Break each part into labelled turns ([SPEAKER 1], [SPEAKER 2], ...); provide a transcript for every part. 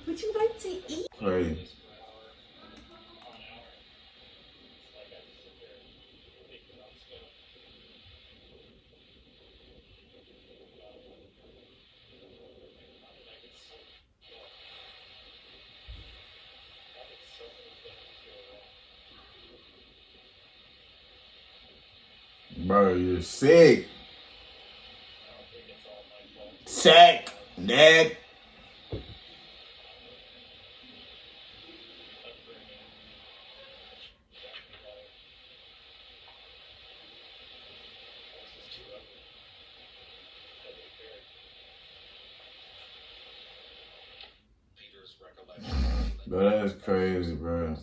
[SPEAKER 1] Would you like to eat?
[SPEAKER 2] Crazy. Bro, you're sick. Sick, Nick. Bro, that's crazy, bro.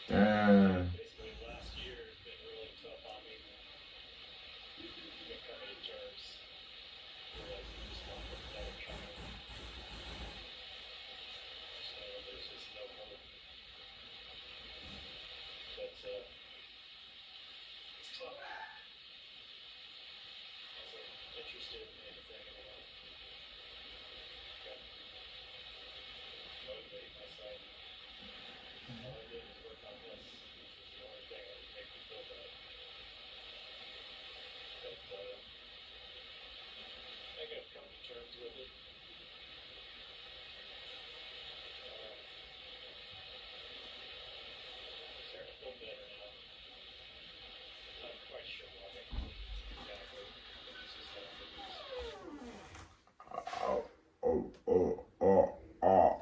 [SPEAKER 2] Damn. Oh, oh, oh, oh, oh.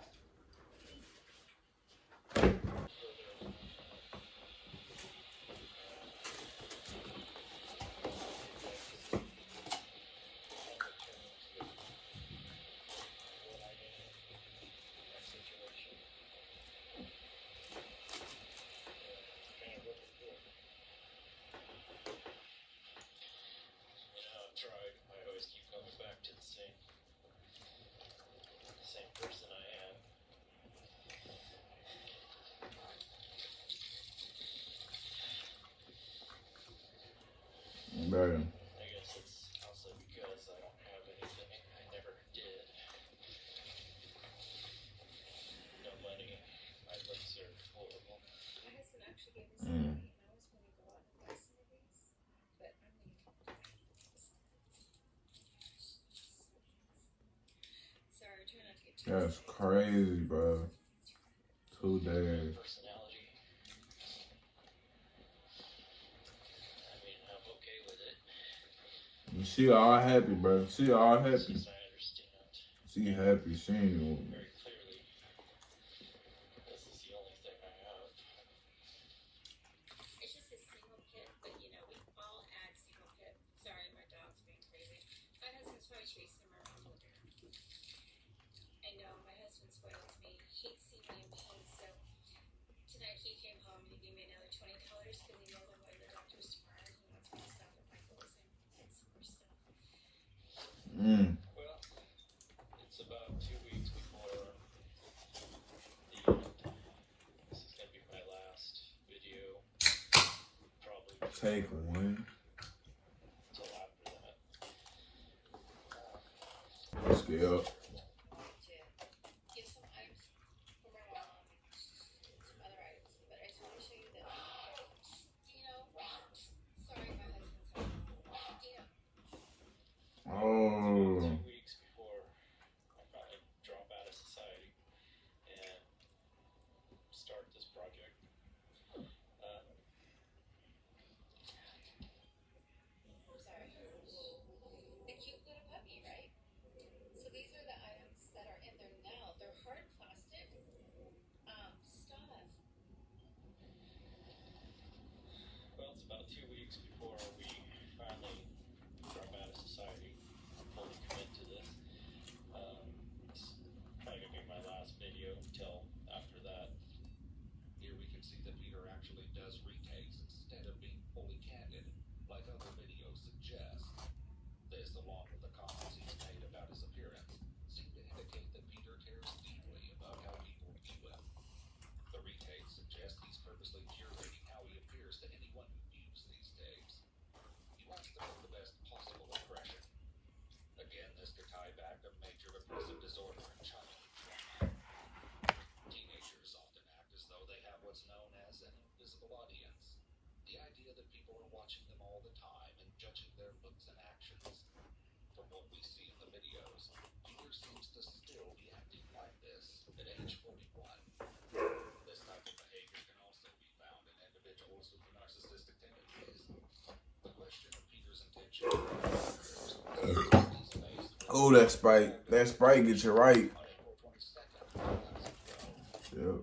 [SPEAKER 2] Bro. Mm. That's crazy, bro. 2 days. She all happy, bro. She all happy. She happy seeing you. Mm. Take one. Scale. Oh. Oh, that Sprite. That Sprite gets you right. Yep.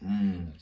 [SPEAKER 2] Mm.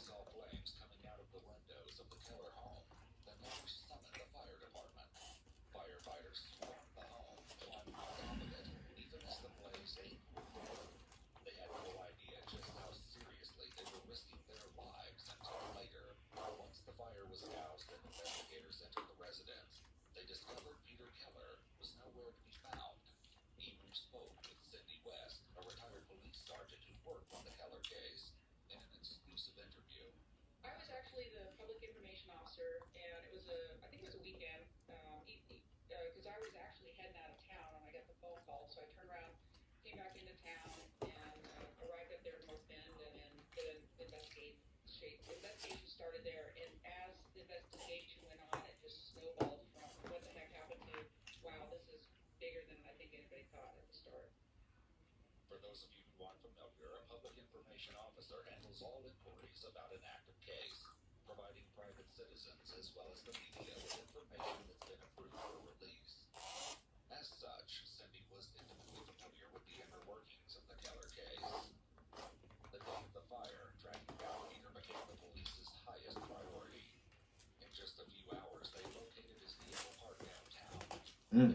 [SPEAKER 2] Mm.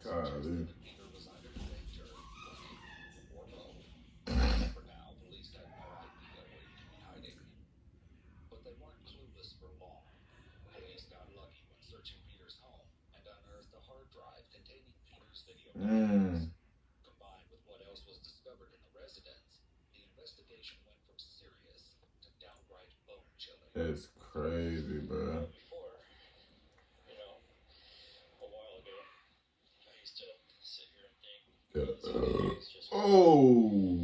[SPEAKER 2] Golly. Mm. That's crazy, bro. Oh.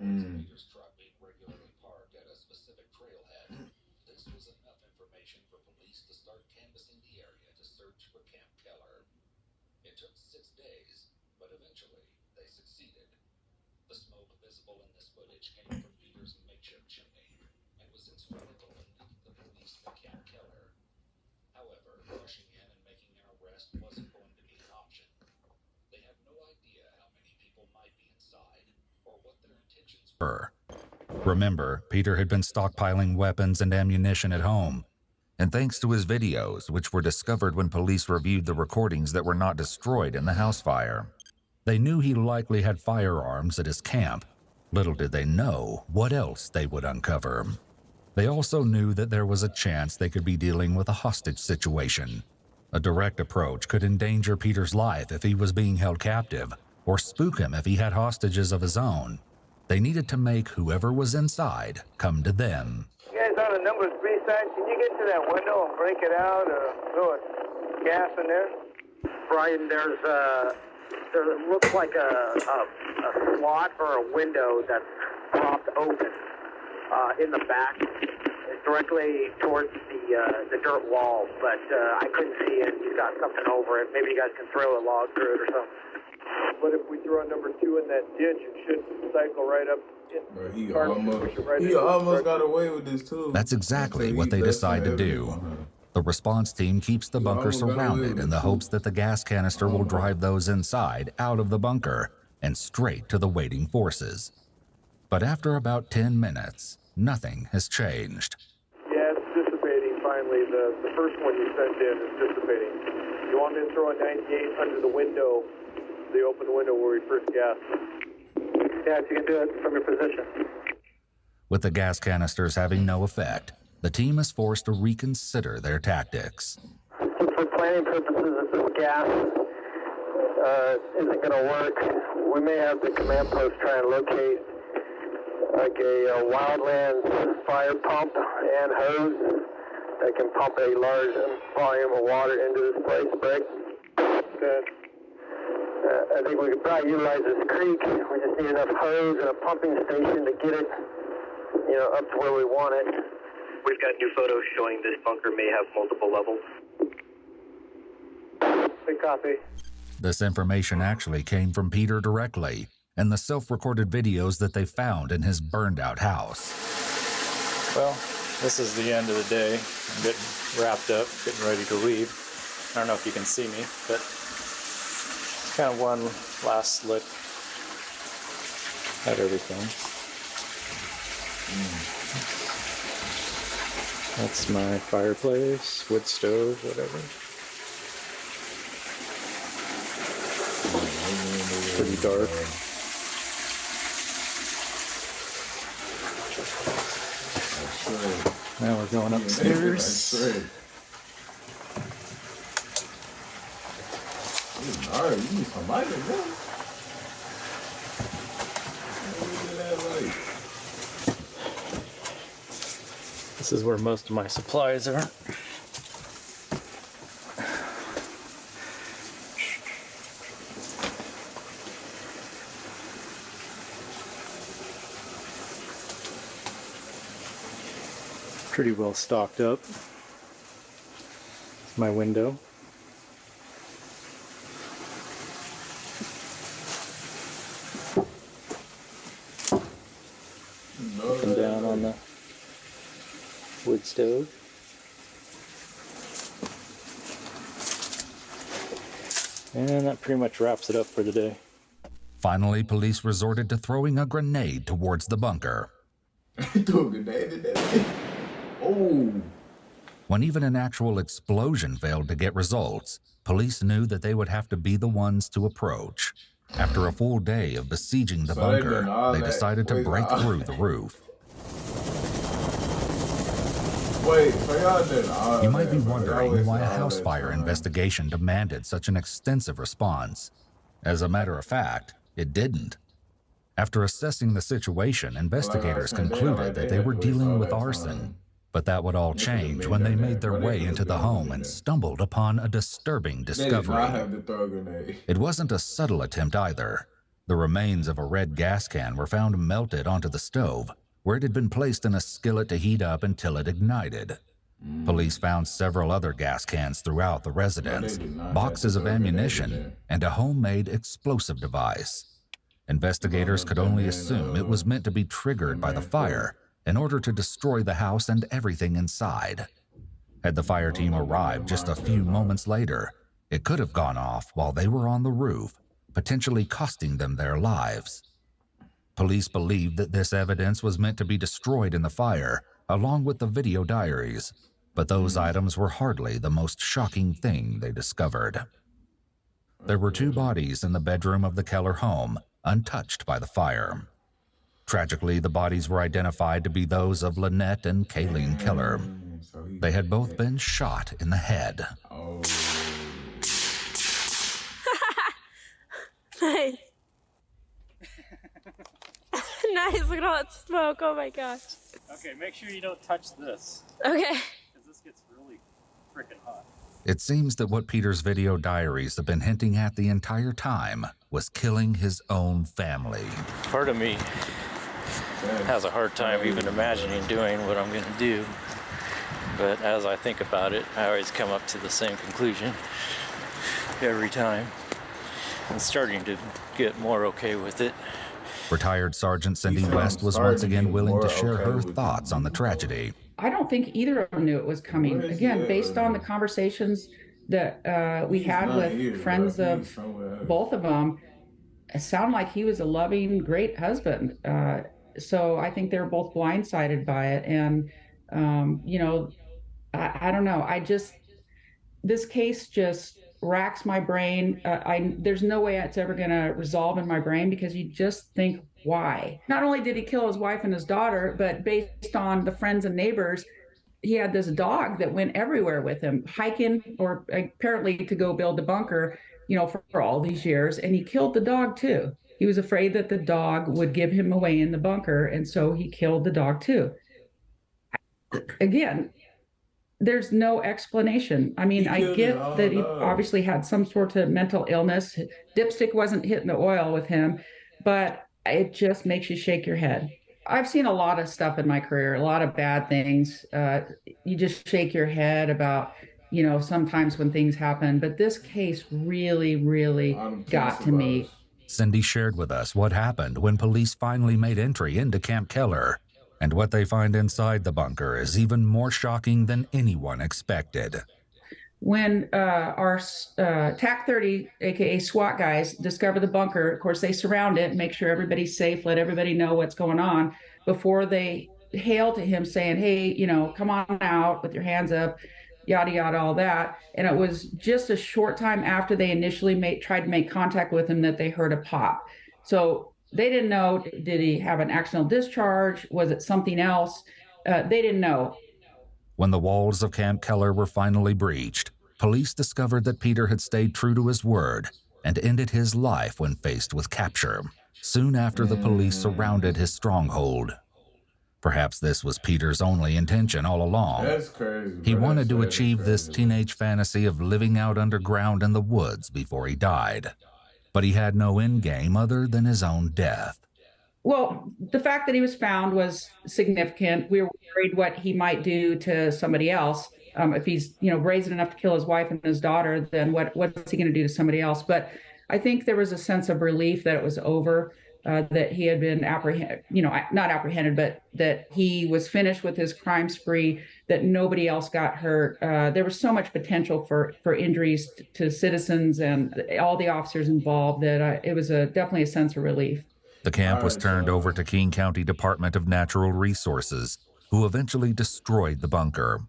[SPEAKER 2] Mm.
[SPEAKER 1] Remember, Peter had been stockpiling weapons and ammunition at home. And thanks to his videos, which were discovered when police reviewed the recordings that were not destroyed in the house fire, they knew he likely had firearms at his camp. Little did they know what else they would uncover. They also knew that there was a chance they could be dealing with a hostage situation. A direct approach could endanger Peter's life if he was being held captive, or spook him if he had hostages of his own. They needed to make whoever was inside come to them.
[SPEAKER 3] You guys on the number 3 side, can you get to that window and break it out or throw a gas in there?
[SPEAKER 4] Brian, there looks like a slot or a window that's propped open in the back, directly towards the dirt wall, but I couldn't see it. He's got something over it. Maybe you guys can throw a log through it or something.
[SPEAKER 3] But if we throw number 2 in that ditch, it should cycle right up.
[SPEAKER 2] Bro, he almost got away with this too.
[SPEAKER 1] That's exactly what they decide to do. The response team keeps the bunker surrounded in the hopes that the gas canister will drive those inside out of the bunker and straight to the waiting forces. But after about 10 minutes, nothing has changed.
[SPEAKER 3] Yeah, it's dissipating finally. The first one you sent in is dissipating. You want me to throw a 98 under the window, the open window where we first gassed?
[SPEAKER 4] Yeah, if you can do it from your position.
[SPEAKER 1] With the gas canisters having no effect, the team is forced to reconsider their tactics.
[SPEAKER 4] So for planning purposes, if this gas isn't going to work, we may have the command post try and locate like a wildlands fire pump and hose that can pump a large volume of water into this place, Greg.
[SPEAKER 3] Okay.
[SPEAKER 4] I think we could probably utilize this creek. We just need enough hose and a pumping station to get it, up to where we want it.
[SPEAKER 5] We've got new photos showing this bunker may have multiple levels.
[SPEAKER 3] Big copy.
[SPEAKER 1] This information actually came from Peter directly and the self-recorded videos that they found in his burned-out house.
[SPEAKER 6] Well, this is the end of the day. I'm getting wrapped up, getting ready to leave. I don't know if you can see me, but kind of one last look at everything. That's my fireplace, wood stove, whatever. Pretty dark. Now we're going upstairs.
[SPEAKER 2] Alright, you need some light in there.
[SPEAKER 6] This is where most of my supplies are. Pretty well stocked up. It's my window. Up and down on the wood stove. And that pretty much wraps it up for the day.
[SPEAKER 1] Finally, police resorted to throwing a grenade towards the bunker.
[SPEAKER 2] Threw a grenade in that. Oh.
[SPEAKER 1] When even an actual explosion failed to get results, police knew that they would have to be the ones to approach. After a full day of besieging the bunker, they decided to break through the roof.
[SPEAKER 2] Wait, so y'all did all
[SPEAKER 1] You might be
[SPEAKER 2] that,
[SPEAKER 1] wondering why a
[SPEAKER 2] all
[SPEAKER 1] house
[SPEAKER 2] that
[SPEAKER 1] fire
[SPEAKER 2] time.
[SPEAKER 1] investigation demanded such an extensive response. As a matter of fact, it didn't. After assessing the situation, investigators concluded that they were dealing with arson. But that would all change when they made their way into the home and stumbled upon a disturbing
[SPEAKER 2] They did not
[SPEAKER 1] discovery.
[SPEAKER 2] have to throw a grenade.
[SPEAKER 1] It wasn't a subtle attempt either. The remains of a red gas can were found melted onto the stove, where it had been placed in a skillet to heat up until it ignited. Police found several other gas cans throughout the residence, boxes of ammunition, and a homemade explosive device. Investigators could only assume it was meant to be triggered by the fire in order to destroy the house and everything inside. Had the fire team arrived just a few moments later, it could have gone off while they were on the roof, potentially costing them their lives. Police believed that this evidence was meant to be destroyed in the fire, along with the video diaries, but those items were hardly the most shocking thing they discovered. There were 2 bodies in the bedroom of the Keller home, untouched by the fire. Tragically, the bodies were identified to be those of Lynette and Kayleen Keller. They had both been shot in the head.
[SPEAKER 2] Oh.
[SPEAKER 7] Nice. Nice, look at all that smoke, oh my gosh.
[SPEAKER 6] Okay, make sure you don't touch this,
[SPEAKER 7] Okay.
[SPEAKER 6] because this gets really freaking hot.
[SPEAKER 1] It seems that what Peter's video diaries have been hinting at the entire time was killing his own family.
[SPEAKER 6] Part of me has a hard time even imagining doing what I'm going to do. But as I think about it, I always come up to the same conclusion every time. I'm starting to get more okay with it.
[SPEAKER 1] Retired Sergeant Cindy
[SPEAKER 2] You sound
[SPEAKER 1] West was
[SPEAKER 2] starting
[SPEAKER 1] once
[SPEAKER 2] to
[SPEAKER 1] again
[SPEAKER 2] get
[SPEAKER 1] willing to
[SPEAKER 2] more
[SPEAKER 1] share
[SPEAKER 2] okay
[SPEAKER 1] her
[SPEAKER 2] with it.
[SPEAKER 1] thoughts on the tragedy.
[SPEAKER 8] I don't think either of them knew it was coming.
[SPEAKER 2] Where is
[SPEAKER 8] Again,
[SPEAKER 2] he at
[SPEAKER 8] based
[SPEAKER 2] right
[SPEAKER 8] on the
[SPEAKER 2] now?
[SPEAKER 8] conversations that we
[SPEAKER 2] He's
[SPEAKER 8] had
[SPEAKER 2] not
[SPEAKER 8] with
[SPEAKER 2] here,
[SPEAKER 8] friends
[SPEAKER 2] bro.
[SPEAKER 8] of
[SPEAKER 2] He's somewhere else.
[SPEAKER 8] both of them, it sounded like he was a loving, great husband. So I think they were both blindsided by it. And, you know, I don't know. This case just racks my brain. There's no way it's ever going to resolve in my brain, because you just think, why? Not only did he kill his wife and his daughter, but based on the friends and neighbors, he had this dog that went everywhere with him, hiking or apparently to go build the bunker, you know, for all these years. And he killed the dog too. He was afraid that the dog would give him away in the bunker. And so he killed the dog too. Again, there's no explanation. I mean,
[SPEAKER 2] He
[SPEAKER 8] I
[SPEAKER 2] killed
[SPEAKER 8] get
[SPEAKER 2] his own
[SPEAKER 8] that he
[SPEAKER 2] dog.
[SPEAKER 8] obviously had some sort of mental illness. Dipstick wasn't hitting the oil with him, but it just makes you shake your head. I've seen a lot of stuff in my career, a lot of bad things. You just shake your head about, you know, sometimes when things happen. But this case really, really got to me.
[SPEAKER 1] Cindy shared with us what happened when police finally made entry into Camp Keller. And what they find inside the bunker is even more shocking than anyone expected.
[SPEAKER 8] When our TAC 30, aka SWAT guys, discover the bunker, of course, they surround it, make sure everybody's safe, let everybody know what's going on before they hail to him saying, hey, you know, come on out with your hands up, yada, yada, all that. And it was just a short time after they initially tried to make contact with him that they heard a pop. So they didn't know, did he have an accidental discharge? Was it something else? They didn't know.
[SPEAKER 1] When the walls of Camp Keller were finally breached, police discovered that Peter had stayed true to his word and ended his life when faced with capture, soon after the police surrounded his stronghold. Perhaps this was Peter's only intention all along.
[SPEAKER 2] That's crazy.
[SPEAKER 1] He
[SPEAKER 2] bro.
[SPEAKER 1] wanted to
[SPEAKER 2] That's
[SPEAKER 1] achieve
[SPEAKER 2] crazy,
[SPEAKER 1] this
[SPEAKER 2] bro.
[SPEAKER 1] teenage fantasy of living out underground in the woods before he died. But he had no end game other than his own death.
[SPEAKER 8] Well, the fact that he was found was significant. We were worried what he might do to somebody else. If he's, you know, brazen enough to kill his wife and his daughter, then what's he going to do to somebody else? But I think there was a sense of relief that it was over, that he had been not apprehended, but that he was finished with his crime spree, that nobody else got hurt. There was so much potential for injuries to citizens and all the officers involved that it was definitely a sense of relief.
[SPEAKER 1] The camp was turned over to King County Department of Natural Resources, who eventually destroyed the bunker.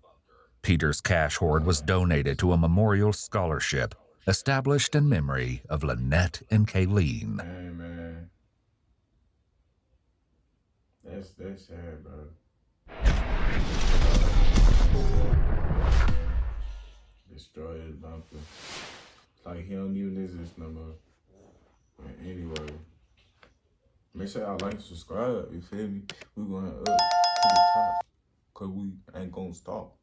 [SPEAKER 1] Peter's cash hoard was donated to a memorial scholarship established in memory of Lynette and Kayleen.
[SPEAKER 2] Hey, man. That's sad, bro. Destroy his bunker. It's like he don't even exist no more. But anyway, make sure y'all like and subscribe. You feel me? We going up to the top, cause we ain't gonna stop.